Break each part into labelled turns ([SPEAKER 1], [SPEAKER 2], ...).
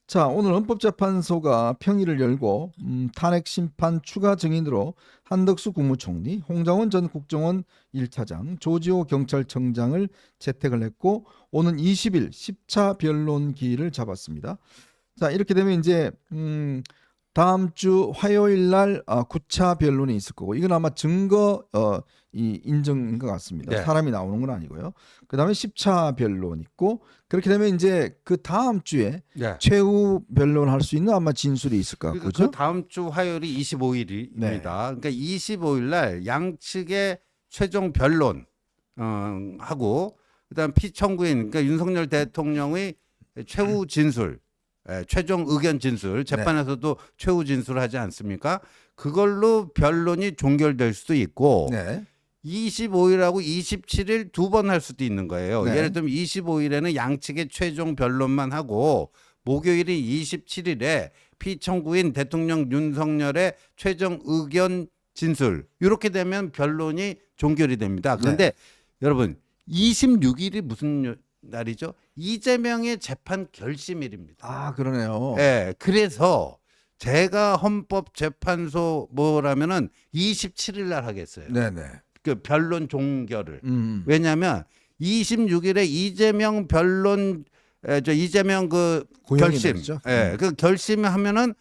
[SPEAKER 1] 자, 오늘 헌법재판소가 평의를 열고 탄핵 심판 추가 증인으로 한덕수 국무총리, 홍장원 전 국정원 1차장, 조지호 경찰청장을 채택을 했고 오는 20일 10차 변론 기일을 잡았습니다. 자, 이렇게 되면 이제 다음 주 화요일 날 9차 변론이 있을 거고 이건 아마 증거 인정인 것 같습니다.
[SPEAKER 2] 네.
[SPEAKER 1] 사람이 나오는 건 아니고요. 그다음에 10차 변론 있고 그렇게 되면 이제 그 다음 주에
[SPEAKER 2] 네.
[SPEAKER 1] 최후 변론할 수 있는 아마 진술이 있을 것 같고요.
[SPEAKER 2] 그 다음 주 화요일이 25일입니다.
[SPEAKER 1] 네.
[SPEAKER 2] 그러니까 25일 날 양측의 최종 변론 하고 그다음 피청구인 그러니까 윤석열 대통령의 최후 진술, 최종 의견 진술 재판에서도 최후 진술을 하지 않습니까? 그걸로 변론이 종결될 수도 있고
[SPEAKER 1] 네.
[SPEAKER 2] 25일하고 27일 두 번 할 수도 있는 거예요.
[SPEAKER 1] 네.
[SPEAKER 2] 예를 들면 25일에는 양측의 최종 변론만 하고 목요일인 27일에 피청구인 대통령 윤석열의 최종 의견 진술 이렇게 되면 변론이 종결이 됩니다. 그런데 여러분 26일이 무슨 날이죠? 이재명의 재판 결심일입니다.
[SPEAKER 1] 아, 그러네요.
[SPEAKER 2] 네, 그래서 제가 헌법재판소 뭐라면은 27일 날 하겠어요.
[SPEAKER 1] 네네.
[SPEAKER 2] 그 변론 종결을. 왜냐하면 26일에 이재명 변론 이재명 그 결심,
[SPEAKER 1] 되죠?
[SPEAKER 2] 그 결심하면은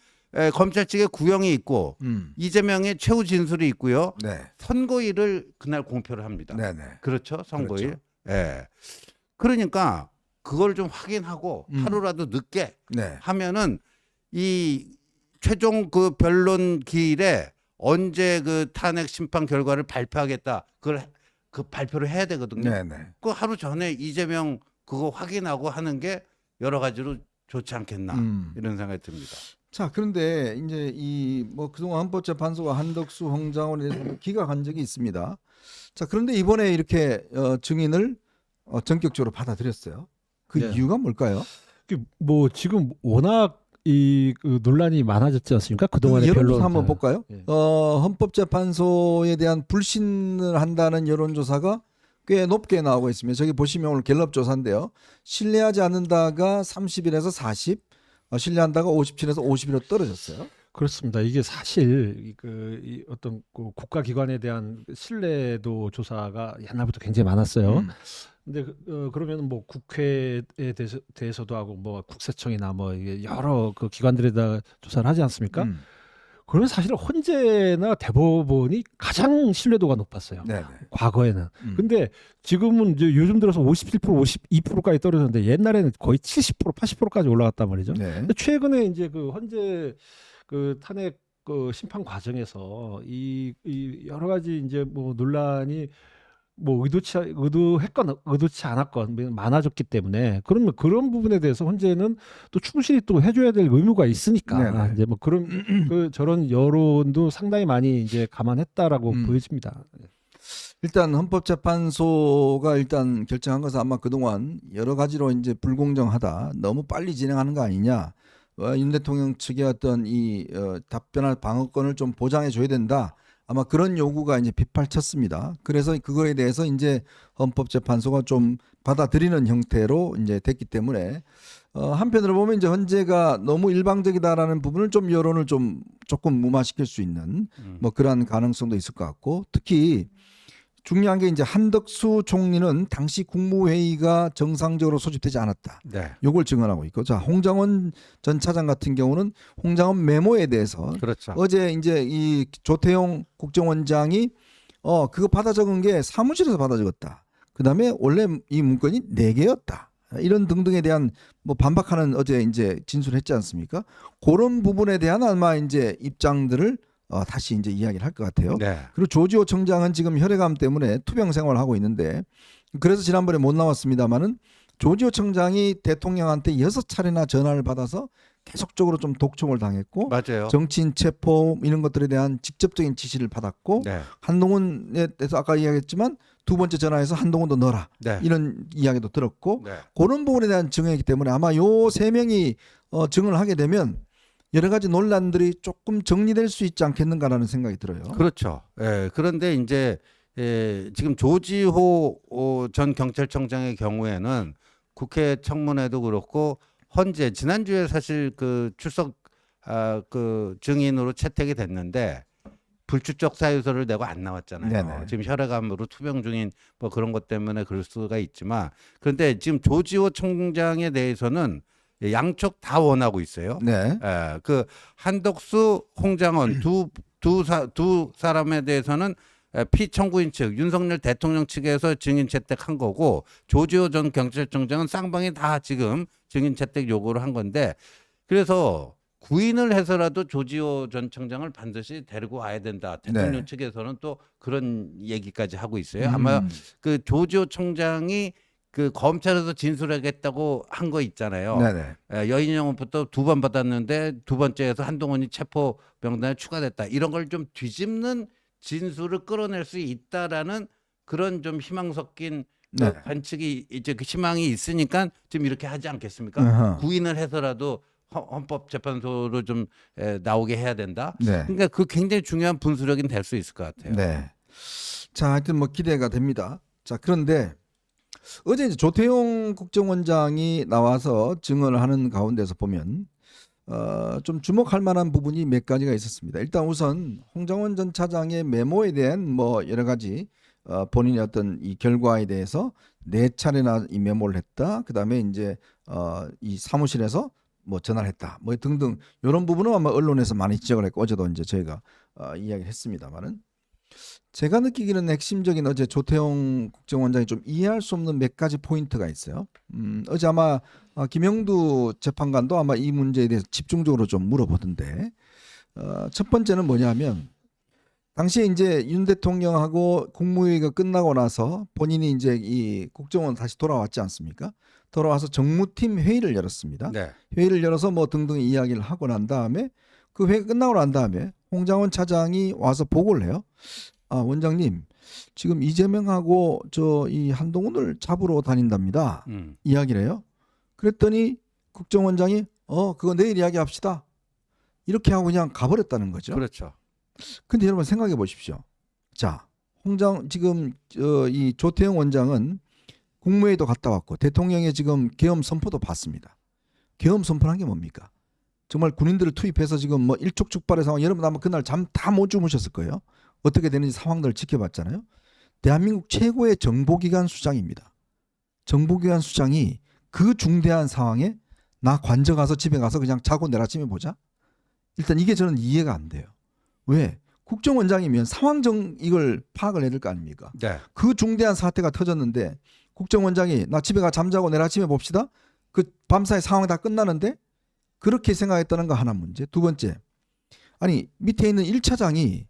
[SPEAKER 2] 검찰 측에 구형이 있고 이재명의 최후 진술이 있고요.
[SPEAKER 1] 네.
[SPEAKER 2] 선고일을 그날 공표를 합니다.
[SPEAKER 1] 네네.
[SPEAKER 2] 그렇죠, 선고일.
[SPEAKER 1] 그렇죠.
[SPEAKER 2] 예. 그러니까 그걸 좀 확인하고 하루라도 늦게
[SPEAKER 1] 네.
[SPEAKER 2] 하면은 이 최종 그 변론 기일에 언제 그 탄핵 심판 결과를 발표하겠다. 그걸 그 발표를 해야 되거든요.
[SPEAKER 1] 네네.
[SPEAKER 2] 그 하루 전에 이재명 그거 확인하고 하는 게 여러 가지로 좋지 않겠나 이런 생각이 듭니다.
[SPEAKER 1] 자, 그런데 이제 이 뭐 그동안 헌법재판소가 한덕수, 홍장원에 대해서 기각한 적이 있습니다. 자, 그런데 이번에 이렇게 증인을 전격적으로 받아들였어요. 그
[SPEAKER 3] 네.
[SPEAKER 1] 이유가 뭘까요?
[SPEAKER 3] 뭐 지금 워낙 그 논란이 많아졌지 않습니까? 그동안의
[SPEAKER 1] 여론조사
[SPEAKER 3] 변론
[SPEAKER 1] 한번 볼까요?
[SPEAKER 3] 예.
[SPEAKER 1] 헌법재판소에 대한 불신을 한다는 여론조사가 꽤 높게 나오고 있습니다. 저기 보시면 오늘 갤럽 조사인데요. 신뢰하지 않는다가 30일에서 40, 신뢰한다가 57에서 51로 떨어졌어요.
[SPEAKER 3] 그렇습니다. 이게 사실 이 어떤 그 국가기관에 대한 신뢰도 조사가 옛날부터 굉장히 많았어요. 근데 그러면 뭐 국회에 대해서도 하고 뭐 국세청이나 뭐 이게 여러 그 기관들에다 조사를 하지 않습니까? 그러면 사실 헌재나 대법원이 가장 신뢰도가 높았어요.
[SPEAKER 1] 네.
[SPEAKER 3] 과거에는. 근데 지금은 이제 요즘 들어서 57%, 52%까지 떨어졌는데 옛날에는 거의 70%, 80%까지 올라갔단 말이죠.
[SPEAKER 1] 네.
[SPEAKER 3] 근데 최근에 이제 그 헌재 그 탄핵 그 심판 과정에서 이 여러 가지 이제 뭐 논란이 뭐 의도했건 의도치 않았건 많아졌기 때문에 그러면 그런 부분에 대해서 헌재는 또 충실히 또 해줘야 될 의무가 있으니까
[SPEAKER 1] 네네.
[SPEAKER 3] 이제 뭐 그런 저런 여론도 상당히 많이 이제 감안했다라고 보여집니다.
[SPEAKER 1] 일단 헌법재판소가 일단 결정한 것은 아마 그동안 여러 가지로 이제 불공정하다, 너무 빨리 진행하는 거 아니냐, 윤 대통령 측의 어떤 이 답변할 방어권을 좀 보장해 줘야 된다. 아마 그런 요구가 이제 빗발쳤습니다. 그래서 그거에 대해서 이제 헌법재판소가 좀 받아들이는 형태로 이제 됐기 때문에 한편으로 보면 이제 헌재가 너무 일방적이다라는 부분을 좀 여론을 좀 조금 무마시킬 수 있는 뭐 그러한 가능성도 있을 것 같고 특히 중요한 게 이제 한덕수 총리는 당시 국무회의가 정상적으로 소집되지 않았다.
[SPEAKER 2] 네.
[SPEAKER 1] 요걸 증언하고 있고, 자 홍장원 전 차장 같은 경우는 홍장원 메모에 대해서
[SPEAKER 2] 그렇죠.
[SPEAKER 1] 어제 이제 이 조태용 국정원장이 그거 받아 적은 게 사무실에서 받아 적었다. 그다음에 원래 이 문건이 4개였다. 이런 등등에 대한 뭐 반박하는 어제 이제 진술했지 않습니까? 그런 부분에 대한 아마 이제 입장들을 다시 이제 이야기를 할 것 같아요.
[SPEAKER 2] 네.
[SPEAKER 1] 그리고 조지호 청장은 지금 혈액암 때문에 투병 생활을 하고 있는데 그래서 지난번에 못 나왔습니다만은 조지호 청장이 대통령한테 6차례나 전화를 받아서 계속적으로 좀 독촉을 당했고
[SPEAKER 2] 맞아요.
[SPEAKER 1] 정치인 체포 이런 것들에 대한 직접적인 지시를 받았고
[SPEAKER 2] 네.
[SPEAKER 1] 한동훈에 대해서 아까 이야기했지만 두 번째 전화에서 한동훈도 넣어라
[SPEAKER 2] 네.
[SPEAKER 1] 이런 이야기도 들었고
[SPEAKER 2] 네.
[SPEAKER 1] 그런 부분에 대한 증언이기 때문에 아마 요 3명이 증언을 하게 되면 여러 가지 논란들이 조금 정리될 수 있지 않겠는가라는 생각이 들어요.
[SPEAKER 2] 그렇죠. 예, 그런데 이제 지금 조지호 전 경찰청장의 경우에는 국회 청문회도 그렇고 헌재 지난주에 사실 그 출석 그 증인으로 채택이 됐는데 불출석 사유서를 내고 안 나왔잖아요.
[SPEAKER 1] 네네.
[SPEAKER 2] 지금 혈액암으로 투병 중인 뭐 그런 것 때문에 그럴 수가 있지만 그런데 지금 조지호 총장에 대해서는 양쪽 다 원하고 있어요.
[SPEAKER 1] 네.
[SPEAKER 2] 그 한덕수, 홍장원 두 사람에 대해서는 피청구인 측 윤석열 대통령 측에서 증인 채택한 거고 조지호 전 경찰청장은 쌍방이 다 지금 증인 채택 요구를 한 건데 그래서 구인을 해서라도 조지호 전 청장을 반드시 데리고 와야 된다. 대통령
[SPEAKER 1] 네.
[SPEAKER 2] 측에서는 또 그런 얘기까지 하고 있어요. 아마 그 조지호 총장이 그 검찰에서 진술하겠다고 한 거 있잖아요.
[SPEAKER 1] 네네.
[SPEAKER 2] 여인영부터 2번 받았는데 2번째에서 한동훈이 체포 명단에 추가됐다. 이런 걸 좀 뒤집는 진술을 끌어낼 수 있다라는 그런 좀 희망 섞인 그
[SPEAKER 1] 네.
[SPEAKER 2] 관측이 이제 그 희망이 있으니까 지금 이렇게 하지 않겠습니까?
[SPEAKER 1] 어허.
[SPEAKER 2] 구인을 해서라도 헌법재판소로 좀 나오게 해야 된다.
[SPEAKER 1] 네.
[SPEAKER 2] 그러니까 그 굉장히 중요한 분수령이 될 수 있을 것 같아요.
[SPEAKER 1] 네. 자, 하여튼 뭐 기대가 됩니다. 자, 그런데 어제 이제 조태용 국정원장이 나와서 증언을 하는 가운데서 보면 좀 주목할 만한 부분이 몇 가지가 있었습니다. 일단 우선 홍장원 전 차장의 메모에 대한 뭐 여러 가지 본인의 어떤 이 결과에 대해서 4차례나 이 메모를 했다. 그다음에 이제 이 사무실에서 뭐 전화를 했다. 뭐 등등 이런 부분은 아마 언론에서 많이 지적을 했고 어제도 이제 저희가 이야기를 했습니다만은 제가 느끼기는 핵심적인 어제 조태용 국정원장이 좀 이해할 수 없는 몇 가지 포인트가 있어요. 어제 아마 김영두 재판관도 아마 이 문제에 대해서 집중적으로 좀 물어보던데 첫 번째는 뭐냐면 당시에 이제 윤 대통령하고 국무회의가 끝나고 나서 본인이 이제 이 국정원 다시 돌아왔지 않습니까? 돌아와서 정무팀 회의를 열었습니다.
[SPEAKER 2] 네.
[SPEAKER 1] 회의를 열어서 뭐 등등 이야기를 하고 난 다음에 그 회의가 끝나고 난 다음에 홍장원 차장이 와서 보고를 해요. 아, 원장님, 지금 이재명하고 저 이 한동훈을 잡으러 다닌답니다. 이야기를 해요. 그랬더니 국정원장이 그거 내일 이야기합시다. 이렇게 하고 그냥 가버렸다는 거죠.
[SPEAKER 2] 그렇죠.
[SPEAKER 1] 근데 여러분 생각해 보십시오. 자, 지금 이 조태용 원장은 국무회의도 갔다 왔고 대통령의 지금 계엄 선포도 받습니다. 계엄 선포한 게 뭡니까? 정말 군인들을 투입해서 지금 뭐 일촉즉발의 상황. 여러분 아마 그날 잠 다 못 주무셨을 거예요. 어떻게 되는지 상황들을 지켜봤잖아요. 대한민국 최고의 정보기관 수장입니다. 정보기관 수장이 그 중대한 상황에 나 관저 가서 집에 가서 그냥 자고 내일 아침에 보자. 일단 이게 저는 이해가 안 돼요. 왜? 국정원장이면 이걸 파악을 해야 될 거 아닙니까?
[SPEAKER 2] 네.
[SPEAKER 1] 그 중대한 사태가 터졌는데 국정원장이 나 집에 가 잠자고 내일 아침에 봅시다. 그 밤사이 상황이 다 끝나는데 그렇게 생각했다는 거 하나 문제. 두 번째, 아니 밑에 있는 1차장이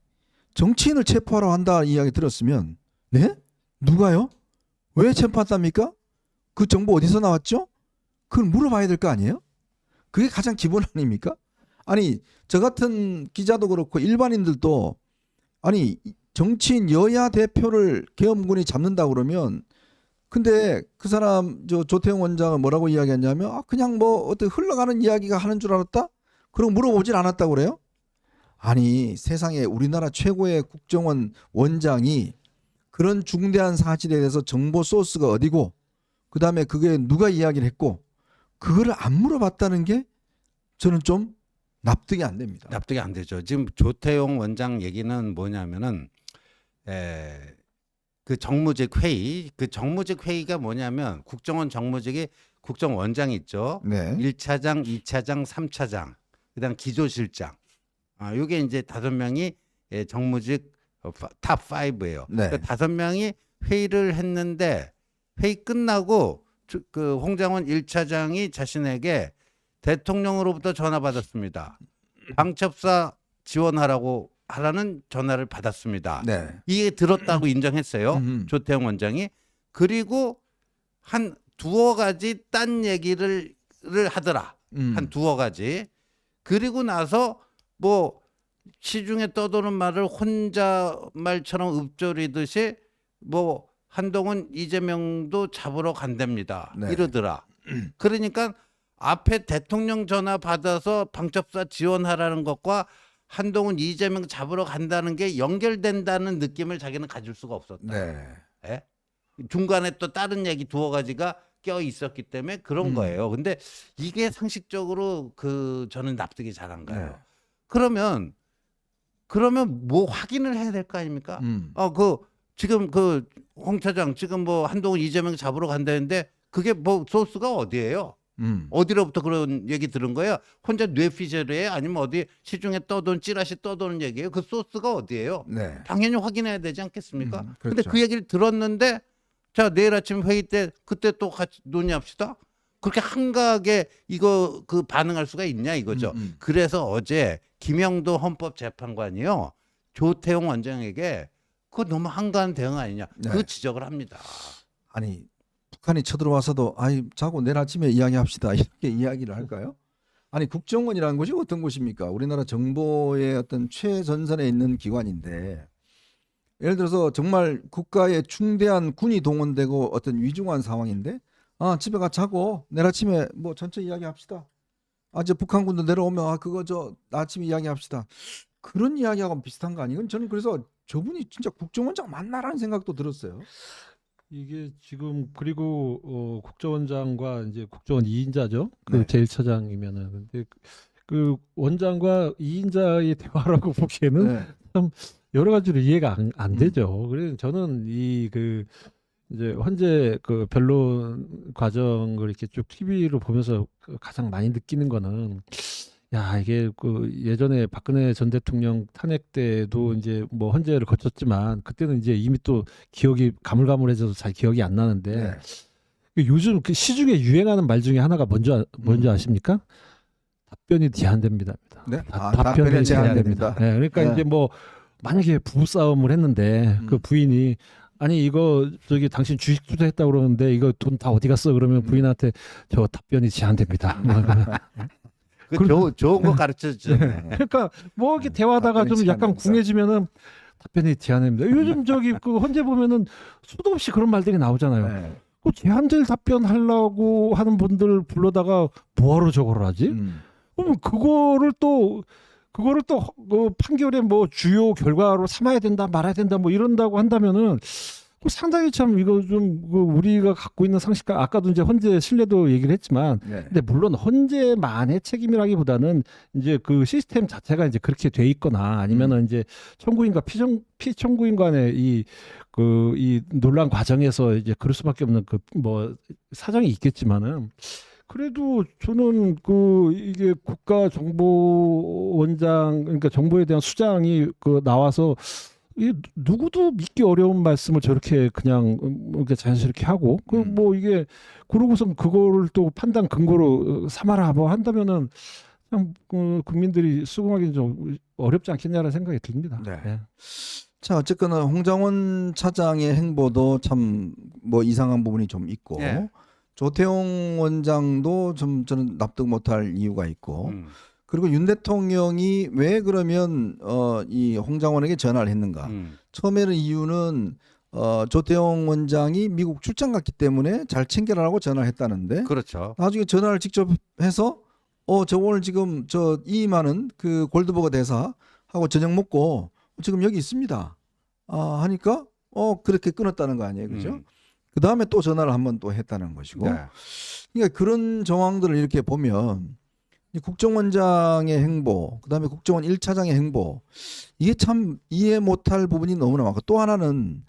[SPEAKER 1] 정치인을 체포하러 한다 이야기 들었으면 네? 누가요? 왜 체포한답니까? 그 정보 어디서 나왔죠? 그걸 물어봐야 될 거 아니에요? 그게 가장 기본 아닙니까? 아니 저 같은 기자도 그렇고 일반인들도 아니 정치인 여야 대표를 계엄군이 잡는다 그러면 근데 그 사람 조태용 원장은 뭐라고 이야기했냐면 그냥 뭐 어떻게 흘러가는 이야기가 하는 줄 알았다? 그러고 물어보질 않았다고 그래요? 아니 세상에 우리나라 최고의 국정원 원장이 그런 중대한 사실에 대해서 정보 소스가 어디고 그다음에 그게 누가 이야기를 했고 그거를 안 물어봤다는 게 저는 좀 납득이 안 됩니다.
[SPEAKER 2] 납득이 안 되죠. 지금 조태용 원장 얘기는 뭐냐면은 그 정무직 회의, 그 정무직 회의가 뭐냐면 국정원 정무직이 국정원장 있죠.
[SPEAKER 1] 네.
[SPEAKER 2] 1차장, 2차장, 3차장, 그다음 기조실장. 요게 이제 5명이 정무직 탑 5예요.
[SPEAKER 1] 네.
[SPEAKER 2] 그러니까 5명이 회의를 했는데 회의 끝나고 그 홍장원 1차장이 자신에게 대통령으로부터 전화 받았습니다. 방첩사 지원하라는 전화를 받았습니다.
[SPEAKER 1] 네.
[SPEAKER 2] 이게 들었다고 인정했어요. 조태용 원장이. 그리고 한 2가지 딴 얘기를 하더라. 한 2가지. 그리고 나서 뭐 시중에 떠도는 말을 혼자 말처럼 읊조리듯이 뭐 한동훈 이재명도 잡으러 간답니다.
[SPEAKER 1] 네.
[SPEAKER 2] 이러더라. 그러니까 앞에 대통령 전화 받아서 방첩사 지원하라는 것과 한동훈 이재명 잡으러 간다는 게 연결된다는 느낌을 자기는 가질 수가 없었다.
[SPEAKER 1] 네.
[SPEAKER 2] 예? 중간에 또 다른 얘기 2가지가 껴 있었기 때문에 그런 거예요. 근데 이게 상식적으로 저는 납득이 잘 안 가요.
[SPEAKER 1] 네.
[SPEAKER 2] 그러면 뭐 확인을 해야 될 거 아닙니까? 지금 홍 차장 지금 뭐 한동훈 이재명 잡으러 간다는데 그게 뭐 소스가 어디예요? 어디로부터 그런 얘기 들은 거예요? 혼자 뇌피셜이에요? 아니면 어디 시중에 떠도는 찌라시 떠도는 얘기예요? 그 소스가 어디예요?
[SPEAKER 1] 네.
[SPEAKER 2] 당연히 확인해야 되지 않겠습니까? 근데
[SPEAKER 1] 그렇죠.
[SPEAKER 2] 그 얘기를 들었는데 자 내일 아침 회의 때 그때 또 같이 논의합시다. 그렇게 한가하게 이거 반응할 수가 있냐 이거죠. 그래서 어제 김영도 헌법재판관이요 조태용 원장에게 그거 너무 한가한 대응 아니냐 그
[SPEAKER 1] 네.
[SPEAKER 2] 지적을 합니다.
[SPEAKER 1] 아니 북한이 쳐들어와서도 아이 자고 내일 아침에 이야기합시다 이렇게 이야기를 할까요? 아니 국정원이라는 곳이 어떤 곳입니까? 우리나라 정보의 어떤 최전선에 있는 기관인데 예를 들어서 정말 국가에 중대한 군이 동원되고 어떤 위중한 상황인데 집에 가 자고 내일 아침에 뭐 전체 이야기합시다. 저 북한군도 내려오면 그거 아침에 이야기합시다. 그런 이야기하고 비슷한 거 아니에요? 저는 그래서 저분이 진짜 국정원장 맞나라는 생각도 들었어요.
[SPEAKER 3] 이게 지금 그리고 국정원장과 이제 국정원 2인자죠. 그
[SPEAKER 1] 네.
[SPEAKER 3] 제1차장이면은 근데 그 원장과 2인자의 대화라고 보기에는
[SPEAKER 1] 네.
[SPEAKER 3] 참 여러 가지로 이해가 안 되죠. 그래서 저는 이제 현재 그 변론 과정을 이렇게 쭉 TV로 보면서 가장 많이 느끼는 거는 야 이게 예전에 박근혜 전 대통령 탄핵 때도 이제 뭐 헌재를 거쳤지만 그때는 이제 이미 또 기억이 가물가물해져서 잘 기억이 안 나는데
[SPEAKER 1] 네.
[SPEAKER 3] 요즘 그 시중에 유행하는 말 중에 하나가 뭔지 아십니까? 답변이 제한됩니다.
[SPEAKER 1] 네?
[SPEAKER 3] 답변이 제한됩니다. 네, 그러니까
[SPEAKER 1] 네.
[SPEAKER 3] 이제 뭐 만약에 부부싸움을 했는데 그 부인이 아니 이거 당신 주식 투자했다 고 그러는데 이거 돈 다 어디 갔어? 그러면 부인한테 저 답변이 제한됩니다.
[SPEAKER 2] 좋은 거 가르쳐 주잖아요.
[SPEAKER 3] 그러니까 뭐 이렇게 대화하다가 좀 약간 궁해지면은 답변이 제한됩니다. 요즘 그 헌재 보면은 수도 없이 그런 말들이 나오잖아요.
[SPEAKER 1] 네.
[SPEAKER 3] 그 제한될 답변하려고 하는 분들 불러다가 뭐하러 저거를 하지? 그럼 그거를 또 그 판결의 뭐 주요 결과로 삼아야 된다 말아야 된다 뭐 이런다고 한다면은 상당히 참 이거 좀 우리가 갖고 있는 상식과 아까도 이제 헌재 신뢰도 얘기를 했지만
[SPEAKER 1] 네.
[SPEAKER 3] 근데 물론 헌재만의 책임이라기보다는 이제 그 시스템 자체가 이제 그렇게 돼 있거나 아니면은 이제 청구인과 피청구인 간의 이 논란 과정에서 이제 그럴 수밖에 없는 뭐 사정이 있겠지만은 그래도 저는 이게 국가정보원장 그러니까 정보에 대한 수장이 나와서 누구도 믿기 어려운 말씀을 저렇게 그냥 이렇게 자연스럽게 하고 뭐 이게 그러고선 그거를 또 판단 근거로 삼아라 뭐 한다면은 참 국민들이 수긍하기는 좀 어렵지 않겠냐라는 생각이 듭니다.
[SPEAKER 1] 네.
[SPEAKER 3] 네.
[SPEAKER 1] 자 어쨌거나 홍장원 차장의 행보도 참 뭐 이상한 부분이 좀 있고
[SPEAKER 2] 네.
[SPEAKER 1] 조태용 원장도 좀 저는 납득 못할 이유가 있고 그리고 윤 대통령이 왜 그러면 이 홍장원에게 전화를 했는가? 처음에는 이유는 조태용 원장이 미국 출장 갔기 때문에 잘 챙겨라라고 전화를 했다는데
[SPEAKER 2] 그렇죠.
[SPEAKER 1] 나중에 전화를 직접 해서 저 오늘 지금 이임하는 그 골드버거 대사하고 저녁 먹고 지금 여기 있습니다. 하니까 그렇게 끊었다는 거 아니에요, 그죠? 그 다음에 또 전화를 한 번 또 했다는 것이고,
[SPEAKER 2] 네.
[SPEAKER 1] 그러니까 그런 정황들을 이렇게 보면 이 국정원장의 행보, 그 다음에 국정원 1차장의 행보, 이게 참 이해 못할 부분이 너무나 많고 또 하나는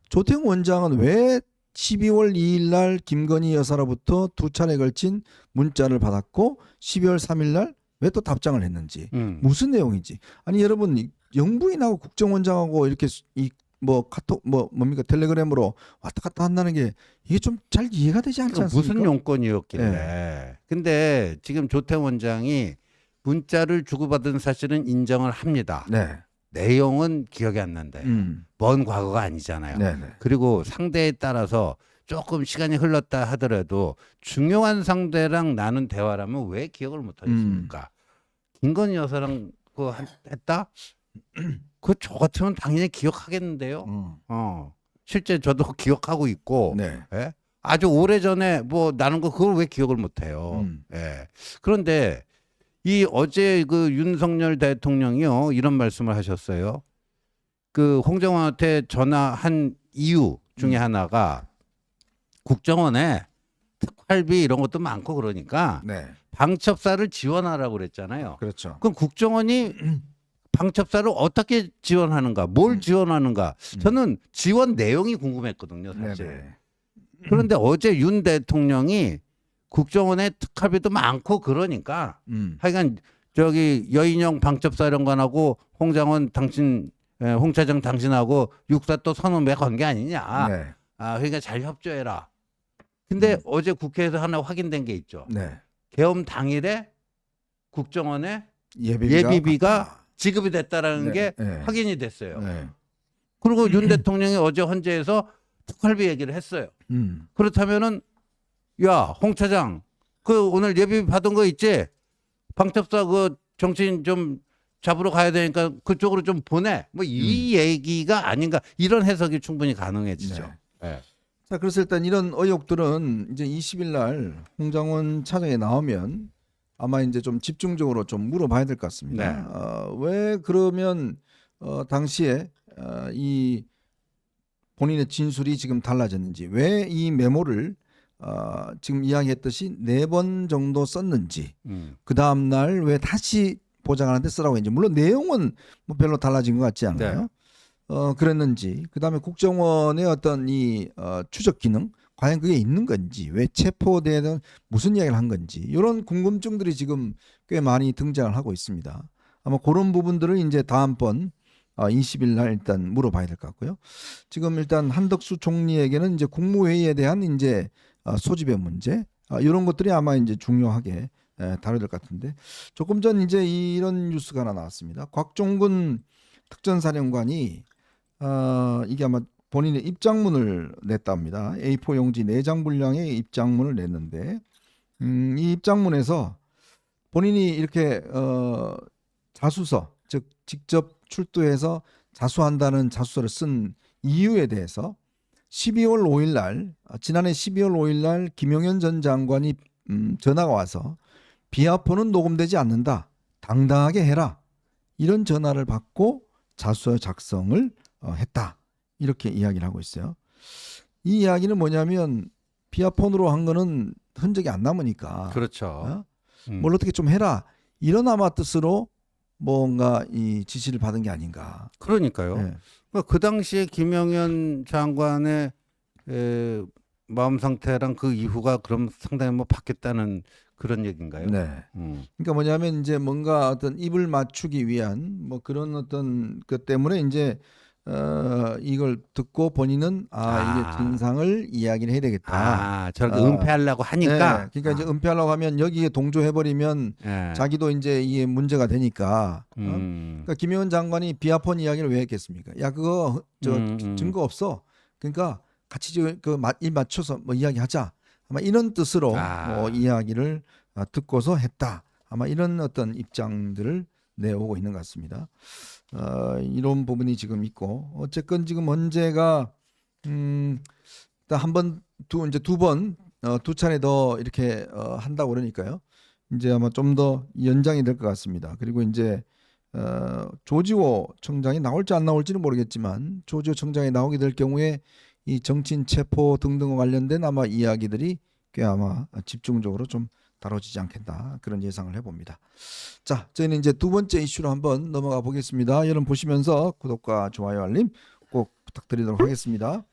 [SPEAKER 1] 조태용 원장은 왜 12월 2일 날 김건희 여사로부터 2차례 걸친 문자를 받았고 12월 3일 날 왜 또 답장을 했는지 무슨 내용인지 아니 여러분 영부인하고 국정원장하고 이렇게 뭐 카톡 뭡니까 텔레그램으로 왔다 갔다 한다는 게 이게 좀 잘 이해가 되지 않지 않습니까?
[SPEAKER 2] 무슨 용건이었길래. 근데 지금 조태용 원장이 문자를 주고받은 사실은 인정을 합니다.
[SPEAKER 1] 네.
[SPEAKER 2] 내용은 기억이 안 난다. 먼 과거가 아니잖아요.
[SPEAKER 1] 네네.
[SPEAKER 2] 그리고 상대에 따라서 조금 시간이 흘렀다 하더라도 중요한 상대랑 나눈 대화라면 왜 기억을 못 하겠습니까? 김건희 여사랑 했다? 저 같으면 당연히 기억하겠는데요. 실제 저도 기억하고 있고,
[SPEAKER 1] 네.
[SPEAKER 2] 예? 아주 오래 전에 뭐 나눈 거 그걸 왜 기억을 못 해요. 예. 그런데 어제 윤석열 대통령이요 이런 말씀을 하셨어요. 홍정원한테 전화한 이유 중에 하나가 국정원에 특활비 이런 것도 많고 그러니까
[SPEAKER 1] 네.
[SPEAKER 2] 방첩사를 지원하라고 그랬잖아요.
[SPEAKER 1] 그렇죠.
[SPEAKER 2] 그럼 국정원이 방첩사를 어떻게 지원하는가, 뭘 지원하는가? 저는 지원 내용이 궁금했거든요, 사실.
[SPEAKER 1] 네네.
[SPEAKER 2] 그런데 어제 윤 대통령이 국정원에 특활비도 많고 그러니까 하여간 저기 여인영 방첩사령관하고 홍장원 당신, 홍 차장 당신하고 육사 또 선언매 건 게 아니냐.
[SPEAKER 1] 네.
[SPEAKER 2] 아, 그러니까 잘 협조해라. 근데 어제 국회에서 하나 확인된 게 있죠.
[SPEAKER 1] 네.
[SPEAKER 2] 계엄 당일에 국정원에
[SPEAKER 1] 예비비가
[SPEAKER 2] 예비비가 지급이 됐다라는
[SPEAKER 1] 네,
[SPEAKER 2] 게
[SPEAKER 1] 네.
[SPEAKER 2] 확인이 됐어요.
[SPEAKER 1] 네.
[SPEAKER 2] 그리고 윤 대통령이 어제 헌재에서 특활비 얘기를 했어요. 그렇다면은 야, 홍 차장, 그 오늘 예비비 받은 거 있지? 방첩사 그 정치인 좀 잡으러 가야 되니까 그쪽으로 좀 보내. 뭐 이 얘기가 아닌가, 이런 해석이 충분히 가능해지죠.
[SPEAKER 1] 네.
[SPEAKER 2] 네.
[SPEAKER 1] 자, 그래서 일단 이런 의혹들은 이제 20일 날 홍장원 차장이 나오면 아마 이제 좀 집중적으로 좀 물어봐야 될 것 같습니다.
[SPEAKER 2] 네.
[SPEAKER 1] 왜 그러면 당시에 이 본인의 진술이 지금 달라졌는지, 왜 이 메모를 지금 이야기했듯이 4번 정도 썼는지, 그 다음 날 왜 다시 보장하는데 쓰라고 했는지, 물론 내용은 뭐 별로 달라진 것 같지 않아요.
[SPEAKER 2] 네.
[SPEAKER 1] 그랬는지, 그 다음에 국정원의 어떤 이 추적 기능, 과연 그게 있는 건지, 왜 체포대는 무슨 이야기를 한 건지, 이런 궁금증들이 지금 꽤 많이 등장을 하고 있습니다. 아마 그런 부분들을 이제 다음번 20일 날 일단 물어봐야 될 것 같고요. 지금 일단 한덕수 총리에게는 이제 국무회의에 대한 이제 소집의 문제, 이런 것들이 아마 이제 중요하게 다뤄야 될 것 같은데, 조금 전 이제 이런 뉴스가 하나 나왔습니다. 곽종근 특전사령관이 이게 아마 본인의 입장문을 냈답니다. A4 용지 4장 분량의 입장문을 냈는데, 이 입장문에서 본인이 이렇게 자수서, 즉 직접 출두해서 자수한다는 자수서를 쓴 이유에 대해서 12월 5일 날, 지난해 12월 5일 날 김용현 전 장관이 전화가 와서 비아폰은 녹음되지 않는다, 당당하게 해라, 이런 전화를 받고 자수서 작성을 했다, 이렇게 이야기를 하고 있어요. 이 이야기는 뭐냐면 비아폰으로 한 거는 흔적이 안 남으니까
[SPEAKER 2] 그렇죠.
[SPEAKER 1] 뭘 어떻게 좀 해라, 이런 아마 뜻으로 뭔가 이 지시를 받은 게 아닌가.
[SPEAKER 2] 그러니까요.
[SPEAKER 1] 네.
[SPEAKER 2] 그 당시에 김영현 장관의 마음 상태랑 그 이후가 그럼 상당히 뭐 바뀌었다는 그런 얘기인가요?
[SPEAKER 1] 네. 그러니까 뭐냐면 이제 뭔가 어떤 입을 맞추기 위한 뭐 그런 어떤 것 때문에 이제 이걸 듣고 본인은 이게 진상을 이야기를 해야 되겠다.
[SPEAKER 2] 저렇게 은폐하려고 하니까.
[SPEAKER 1] 네. 그러니까 이제 은폐하려고 하면 여기에 동조해버리면
[SPEAKER 2] 예.
[SPEAKER 1] 자기도 이제 이게 문제가 되니까.
[SPEAKER 2] 음.
[SPEAKER 1] 그러니까 김용현 장관이 비아폰 이야기를 왜 했겠습니까? 야, 그거 증거 없어. 그러니까 같이 입 맞춰서 뭐 이야기하자. 아마 이런 뜻으로 뭐 이야기를 듣고서 했다. 아마 이런 어떤 입장들을 내오고 있는 것 같습니다. 이런 부분이 지금 있고, 어쨌건 지금 문제가 일단 이제 두 번, 두 차례 더 이렇게 한다고 그러니까요. 이제 아마 좀 더 연장이 될 것 같습니다. 그리고 이제 조지호 청장이 나올지 안 나올지는 모르겠지만, 조지호 청장이 나오게 될 경우에 이 정치인 체포 등등과 관련된 아마 이야기들이 꽤 아마 집중적으로 좀 다뤄지지 않겠나, 그런 예상을 해봅니다. 자, 저희는 이제 두 번째 이슈로 한번 넘어가 보겠습니다. 여러분 보시면서 구독과 좋아요, 알림 꼭 부탁드리도록 하겠습니다.